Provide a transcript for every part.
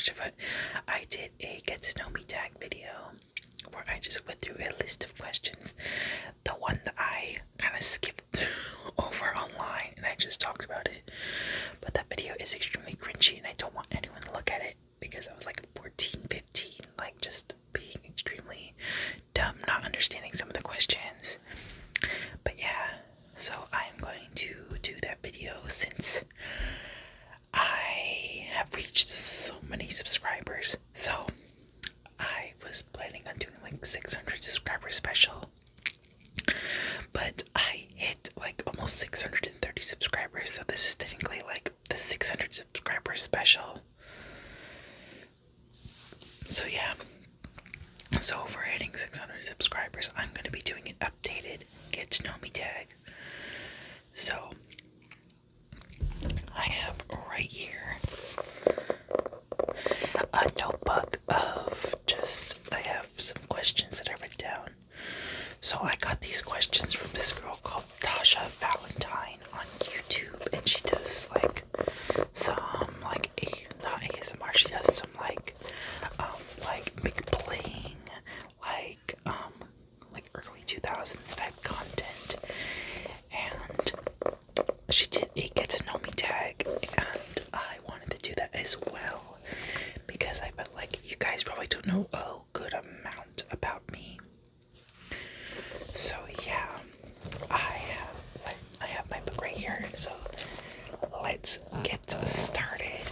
watched it, but I did a get to know me tag video where I just went through a list of questions. The one that I kind of skipped over online and I just talked about it. But that video is extremely cringy and I don't want anyone to look at it because I was like 14, 15, like just being extremely dumb, not understanding some of the questions. But yeah, so I'm going to do that video since I have reached so many subscribers. So I was planning on doing like 600 subscriber special, but I hit like almost 630 subscribers, so this is technically like the 600 subscriber special. So yeah, so for hitting 600 subscribers, I'm going to be doing an updated get to know me tag. So I have right here a notebook of I have some questions that I wrote down. So I got these questions from this girl called Tasha Valentine on YouTube, and she does like some not ASMR, she does some like big playing, like early 2000s type content, and she did a get to know me tag, and I wanted to do that as well because I felt like you guys probably don't know a good amount about me. So yeah, I have my book right here, so let's get started.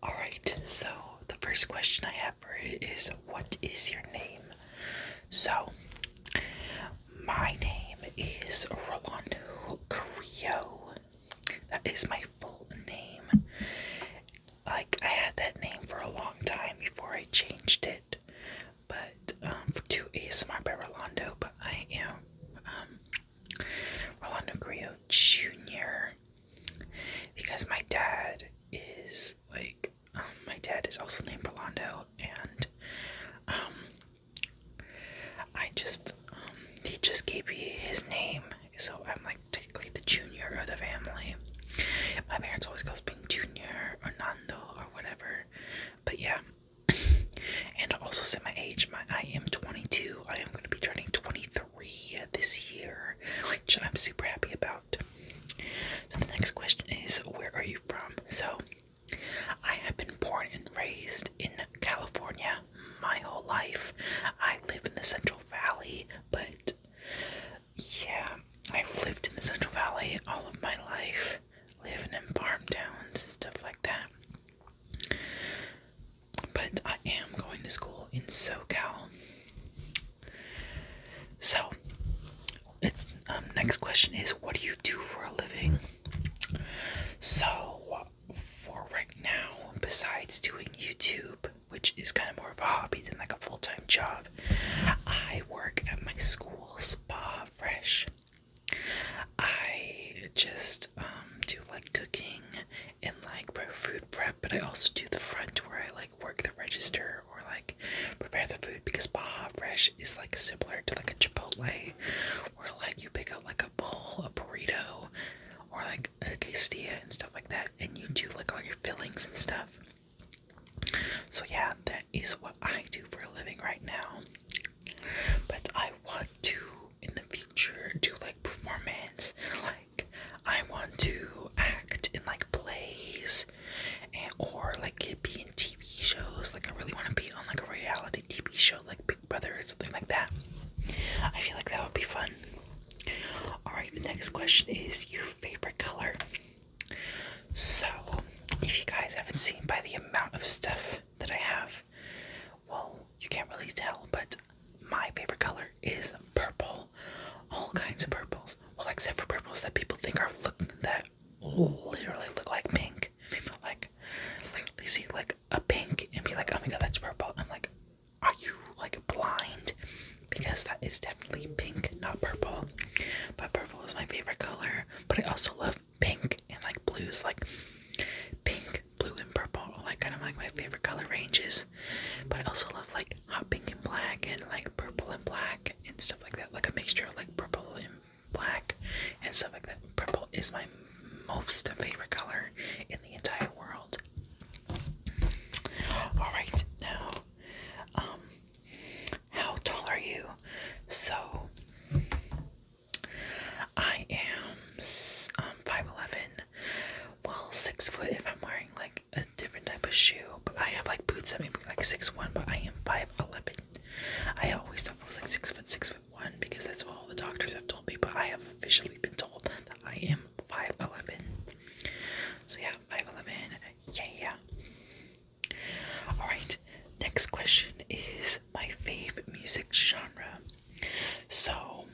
Alright, so the first question I have for it is, what is your name? So, my name is Rolando Carrillo. That is my full name. Like, I had that name for a long time before I changed it, but to ASMR by Rolando, but I am Rolando Carrillo Jr. because my dad is also named Rolando, and he just gave me his name, so I'm like technically the junior of the family. My parents always call me Junior or Nando or whatever, but yeah. And to also say my age, I am 22. I am going to be turning 23 this year, which I'm super happy about. So the next question is, where are you from? So I have been born and raised in California my whole life. I live in the Central Valley, but yeah, I've lived in the Central Valley all of my life, living in farm towns and stuff like that. But I am going to school in SoCal. So, next question is, what do you do for a living? So, for right now, besides doing YouTube, which is kind of more of a hobby than like a full-time job, I work at my school, Spa Fresh. I just do like cooking and like food prep, but I also do the front where I like work the register or like prepare the food, because Baja Fresh is like similar to like a Chipotle, where like you pick out like a bowl, a burrito, or like a quesadilla and stuff like that, and you do like all your fillings and stuff. So yeah, that is what I do for a living right now. But I want to in the future do like performance, like I want to act in like plays or like be in TV shows. Like I really want to be on like a reality TV show like Big Brother or something like that. I feel like that would be fun. Alright, the next question is your favorite color. So, if you guys haven't seen by the amount of stuff that I have, well, you can't really tell, but my favorite color is purple. All kinds of purples. Well, except for purples that people think are that literally look like pink. People like literally see like a pink and be like, oh my god, that's purple. I'm like, are you like blind? Because that is definitely pink, not purple. But purple is my favorite color. But I also love pink and like blues, like pink, blue, and purple, like kind of like my favorite color ranges. But I also love like hot pink and black and like purple and black and stuff like that, like a mixture of like purple and black and stuff like that. Purple is my most favorite color in the entire world. Alright, now, how tall are you? So, I am 5'11". Well, 6 foot if I'm wearing like a different type of shoe. But I have like boots that make me like 6'1", but I am 5'11". I always thought I was like 6'1", 6'1", because that's what all the doctors have told me. But I have officially been told that I am 5'11". So yeah, 5'11". Yeah. Alright, next question is my favorite music genre. So,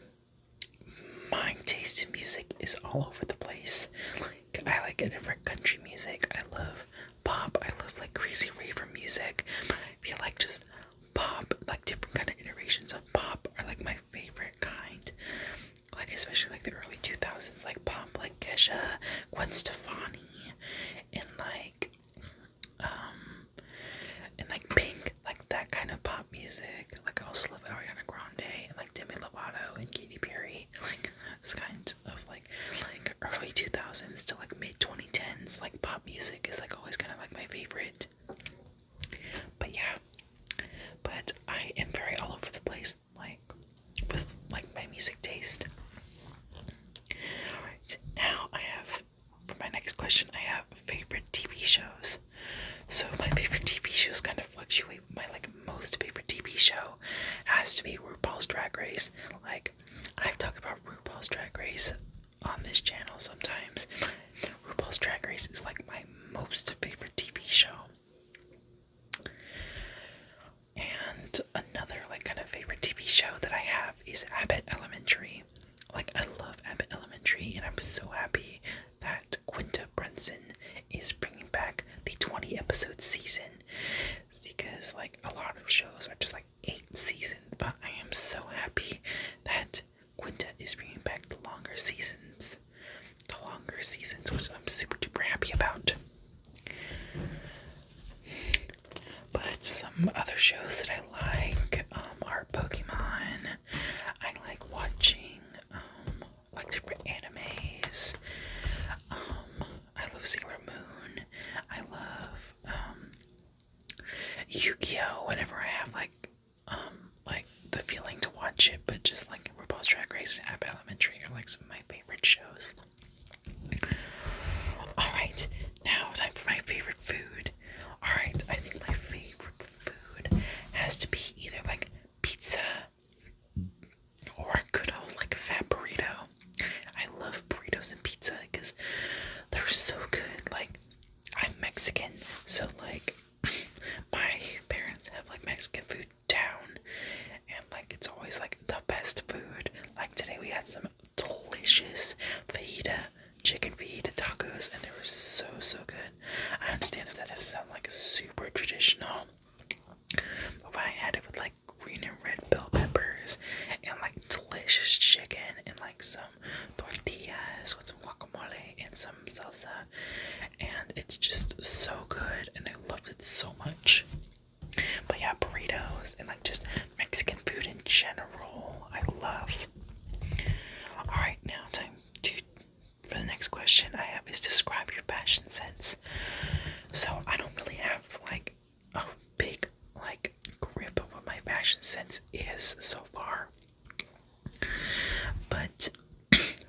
my taste in music is all over the place. Like, I like a different country music. I love pop. I love like crazy raver music. But I feel like just pop, like different kind of iterations of pop, are like my favorite kind. Like especially like the early 2000s, like pop, like Kesha, Gwen Stefani, and like Pink, like that kind of pop music. Like I also love Ariana Grande and like Demi Lovato and Katy Perry. Like this kind of like early 2000s to like mid 2010s, like pop music is like always kind of like my favorite. But yeah, but I am very all over the place, like with like my music taste. Alright, now I have, for my next question, I have favorite TV shows. So my favorite TV shows kind of fluctuate. My like most favorite TV show has to be RuPaul's Drag Race. Like I've talked about RuPaul's Drag Race on this channel sometimes. RuPaul's Drag Race is like my most favorite TV show. And another like kind of favorite TV show that I have is Abbott Elementary. Like I love Abbott Elementary, and I'm so happy that Quinta Brunson is bringing back the 20 episode season, because like a lot of shows are just like 8 seasons, but I am so happy that Quinta is bringing back the longer seasons, which I'm super duper happy about. But some other shows that I like are Pokemon. I like watching like different animes. I love Sailor Moon. I love Yu-Gi-Oh! Whenever I have like the feeling to watch it, but just like RuPaul's Drag Race and Abbott Elementary are like some of my favorite shows. Alright, now time for my favorite food. Alright, I think my favorite food has to be either like pizza or a good old like fat burrito. I love burritos and pizza because they're so good. Like, I'm Mexican, so like my parents have like Mexican food down, and like it's always like the best food. Like today we had some delicious chicken fajita tacos, and they were so good. I understand if that doesn't sound like super traditional, but I had it with like green and red bell peppers and like delicious chicken and like some tortillas with some guacamole and some salsa, and it's just so good, and I loved it so much. But yeah, burritos and like just Mexican food in general, I love. Alright, now time for the next question I have is describe your fashion sense. So I don't really have like a big like grip of what my fashion sense is so far. But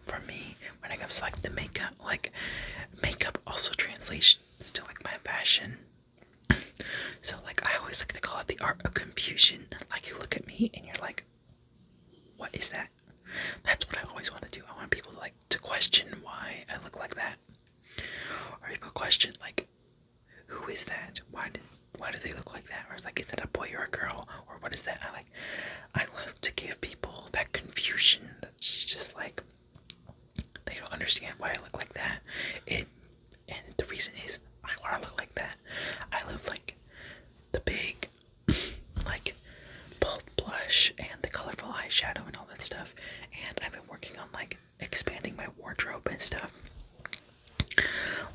for me, when it comes to like the makeup also translates to like my fashion. So like I always like to call it the art of confusion. Like you look at me and you're like, what is that? That's what I always want to do. I want people to question why I look like that. Or people question like, who is that? Why do they look like that? Or it's like, is that a boy or a girl? Or what is that? I love to give people that confusion that's just like they don't understand why I look like that. And the reason is I want to look like that. I love like the big like bold blush and the colorful eyeshadow and all that stuff. And I've been working on like expanding my wardrobe and stuff.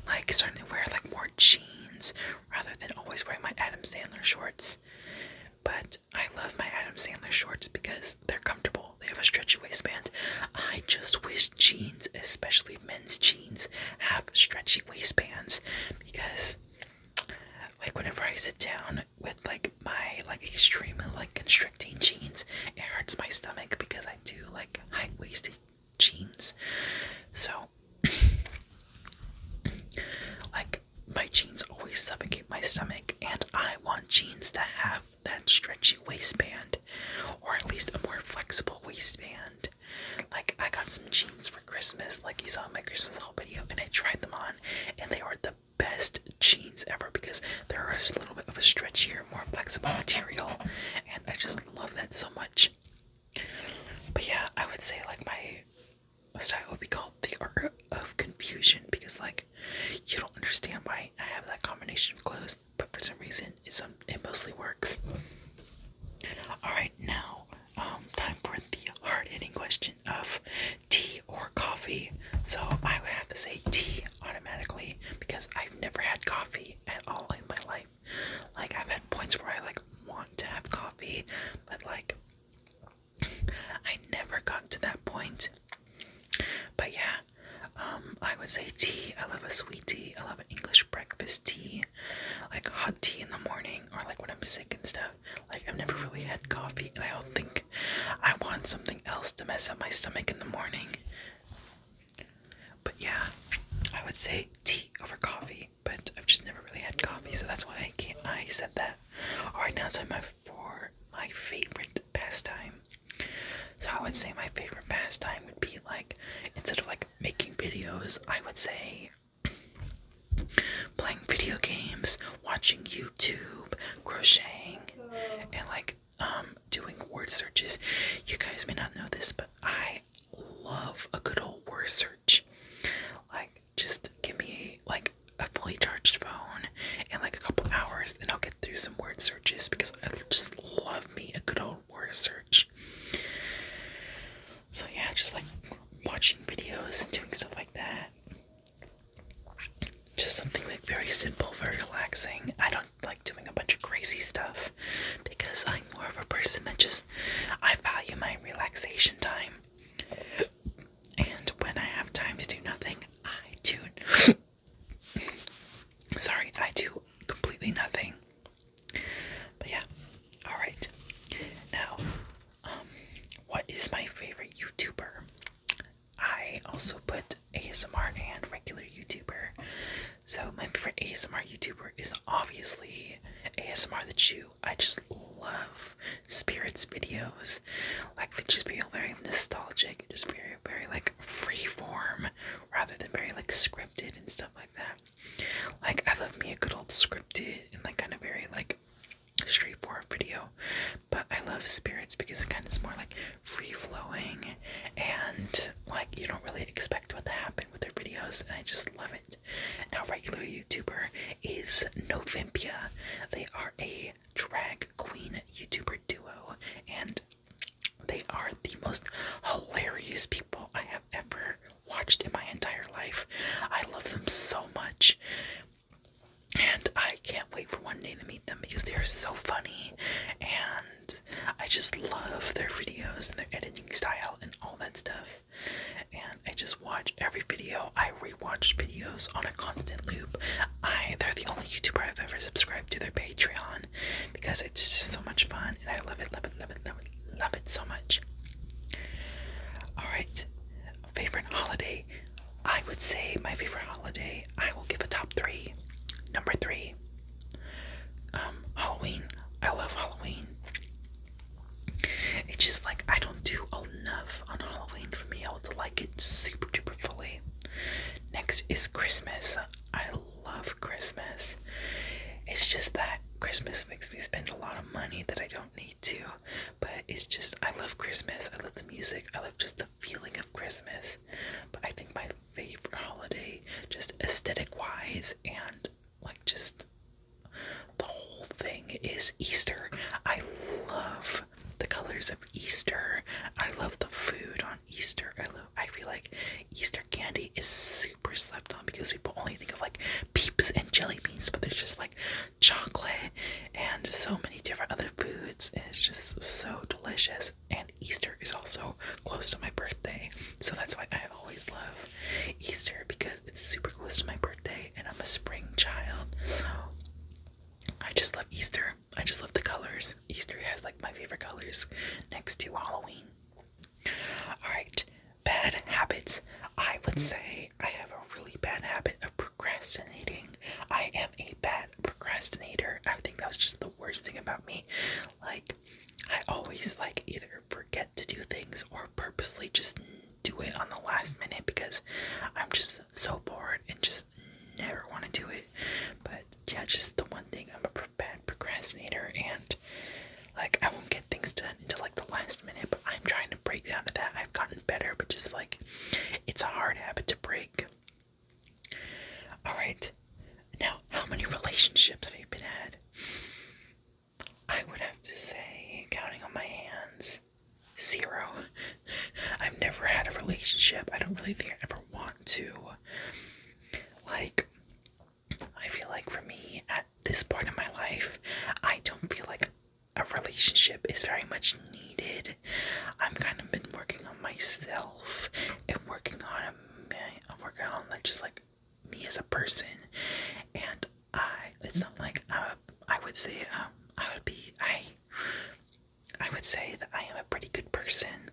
Like starting to wear like more jeans rather than always wearing my Adam Sandler shorts. But I love my Adam Sandler shorts because they're comfortable. They have a stretchy waistband. I just wish jeans, especially men's jeans, have stretchy waistbands, because like whenever I sit down with like my like extremely like constricting jeans, it hurts my stomach because I do like high-waisted jeans. So like my jeans always suffocate my stomach, and I want jeans that have that stretchy waistband, or at least a more flexible waistband. Like I got some jeans for Christmas, like you saw in my Christmas haul video, and I tried them on, and they are the best jeans ever because they're a little bit of a stretchier, more flexible material, and I just love that so much. But yeah, I would say like my style would be called the art of confusion because like you don't understand why I have that combination of clothes, but for some reason it mostly works. All right, now time for the hard-hitting question of tea or coffee. So I would have to say tea automatically because I've never had coffee at all in my life. Like I've had points where I like want to have coffee, but like I never got to that point. But yeah, I would say tea. I love a sweet tea. I love an English breakfast tea, like hot tea in the morning, or like when I'm sick and stuff. Like I've never really had coffee, and I don't think I want something else to mess up my stomach in the morning. But yeah, I would say tea over coffee, but I've just never really had coffee, so that's why I said that. Alright, now time for my favorite pastime. So I would say my favorite pastime would be like, instead of like making videos, I would say playing video games, watching YouTube, crocheting, and like doing word searches. You guys may not know this, but I love a good old word search. Like just give me like a fully charged phone and like a couple hours and I'll get through some word searches because I just love me a good old word search. So yeah, just like watching videos and doing stuff like that. Just something like very simple, very relaxing. I don't like doing a bunch of crazy stuff because I'm more of a person that I value my relaxation time. And when I have time to do nothing, I do completely nothing. But yeah, alright. Now, what is my favorite YouTuber? I also put ASMR and regular YouTuber. So my favorite ASMR YouTuber is obviously ASMR the Jew. I just love Spirits videos. Like they just feel very nostalgic, just very, very like freeform rather than very like scripted and stuff like that. Like I love me a good old scripted and like kind of very like straightforward video, but I love Spirits because it kind of is more like free flowing and like you don't really expect what to happen with their videos, and I just love it. Now, regular YouTuber is Novimpia. They are a drag queen YouTuber duo, and they are the most hilarious people I have ever watched in my entire life. I love them so much. And I can't wait for one day to meet them because they are so funny, and I just love their videos and their editing style and all that stuff. And I just watch every video. I rewatch videos on a constant loop. They're the only YouTuber I've ever subscribed to their Patreon because it's just so much fun, and I love it, love it, love it, love it, love it so much. Alright, favorite holiday. I would say my favorite holiday, I will give a top 3. Number 3, Halloween. I love Halloween. It's just like I don't do enough on Halloween for me able to like it super duper fully. Next is Christmas. I love Christmas. It's just that Christmas makes me spend a lot of money that I don't need to, but it's just I love Christmas. I love the music. I love just the feeling of Christmas. But I think my favorite holiday, just aesthetic wise and like just the whole thing, is Easter. I love the colors of Easter. I love the food on Easter. I feel like Easter candy is super slept on because people only think of like Peeps and jelly beans, but there's just like chocolate and so many different other foods, and it's just so delicious. And Easter is also close to my birthday, so that's why I always love Easter, because it's super close to my birthday and I'm a spring child. So procrastinating. I am a bad procrastinator. I think that's just the worst thing about me. Like, I always like either forget to do things or purposely just do it on the last minute because I'm just so bored and just never want to do it. But yeah, just the one thing, I'm a bad procrastinator, and like I won't get things done until like the last minute. But I'm trying to break down to that. I've gotten better, but just like it's a hard habit to break. All right, now how many relationships have you been had? I would have to say, counting on my hands, 0. I've never had a relationship. I don't really think I ever want to. Like, I feel like for me, at this point in my life, I don't feel like a relationship is very much needed. I'm kind of been working on myself and working on like just like me as a person, and it's not like I would say I would say that I am a pretty good person,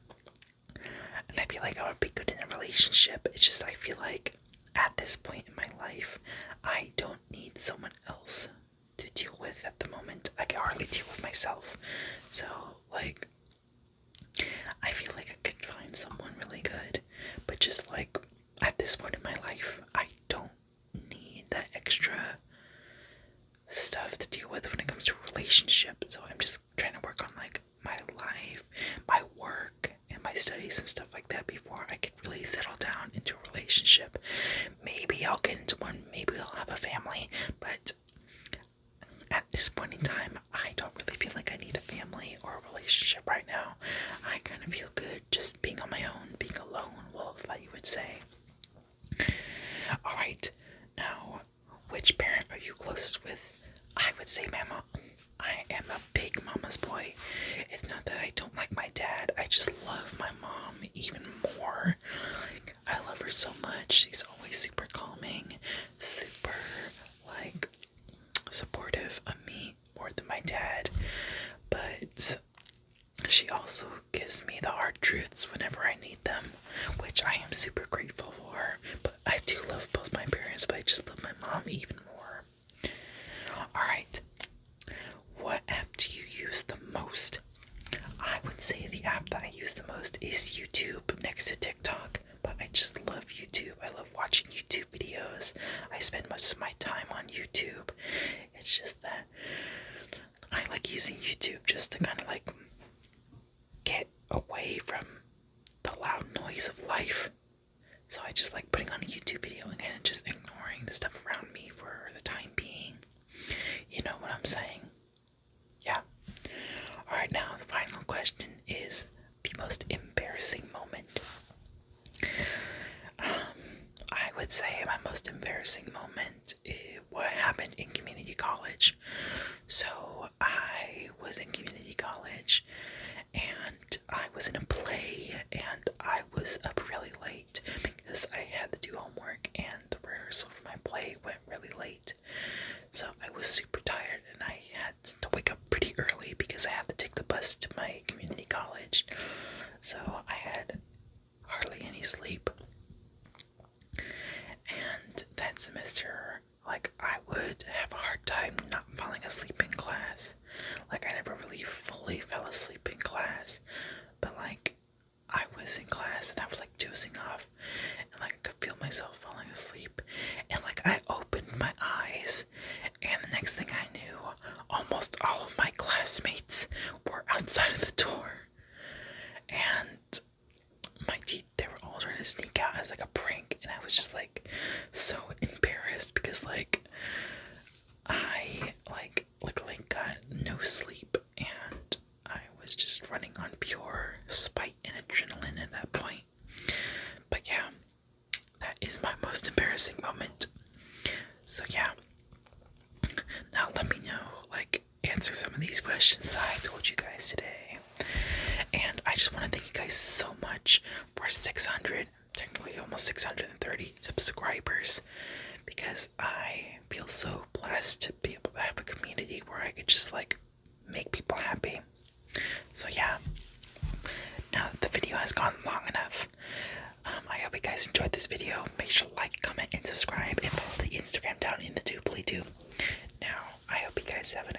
and I feel like I would be good in a relationship. It's just I feel like at this point in my life, I don't need someone else to deal with at the moment. I can hardly deal with myself. So, like, I feel like I could find someone really good, but just like at this point in my life, I don't need that extra stuff to deal with when it comes to a relationship. So I'm just trying to work on like my life, my work, and my studies and stuff like that before I can really settle down into a relationship. Maybe I'll get into one, maybe I'll have a family, but at this point in time, I don't really feel like I need a family or a relationship right now. I kind of feel good just being on my own, being a lone wolf, you would say. Alright, now, which parent are you closest with? I would say my mom. I am a big mama's boy. It's not that I don't like my dad, I just love my mom even more. Like, I love her so much. She's always super calming, super, like, supportive of me more than my dad. But she also gives me the hard truths whenever I need them, which I am super grateful for. But I do love both my parents, but I just love my mom even more. Alright, what app do you use the most? I would say the app that I use the most is YouTube next to TikTok, but I just love YouTube. I love watching YouTube videos. I spend most of my time on YouTube. It's just that I like using YouTube just to kind of like get away from the loud noise of life. So I just like putting on a YouTube video and kind of just ignoring the stuff around me for the time being. You know what I'm saying? Yeah. Alright, now the final question is the most embarrassing moment. I would say my most embarrassing moment is what happened in community college. So I was in community college and I was in a play and I was up really late because I had to do homework and the rehearsal for my play went really late. So I was super tired and I had to wake up pretty early because I had to take the bus to my community college. So I had hardly any sleep. And that semester, like, I would have a hard time not falling asleep in class. Like, I never really fully fell asleep in class, but like, I was in class and I was like dozing off, and like I could feel myself falling asleep, and like I opened my eyes, and the next thing I knew, almost all of my classmates were outside of the door, and my teeth, they were all trying to sneak out as like a prank, and I was just like so embarrassed because like I like literally got no sleep and I was just running on pure spite and adrenaline at that point. But yeah, that is my most embarrassing moment. So yeah, now let me know, like, answer some of these questions that I told you guys today. And I just want to thank you guys so much for 600, technically almost 630 subscribers, because I feel so blessed to be able to have a community where I could just like make people happy. So yeah, now that the video has gone long enough, I hope you guys enjoyed this video. Make sure to like, comment, and subscribe, and follow the Instagram 7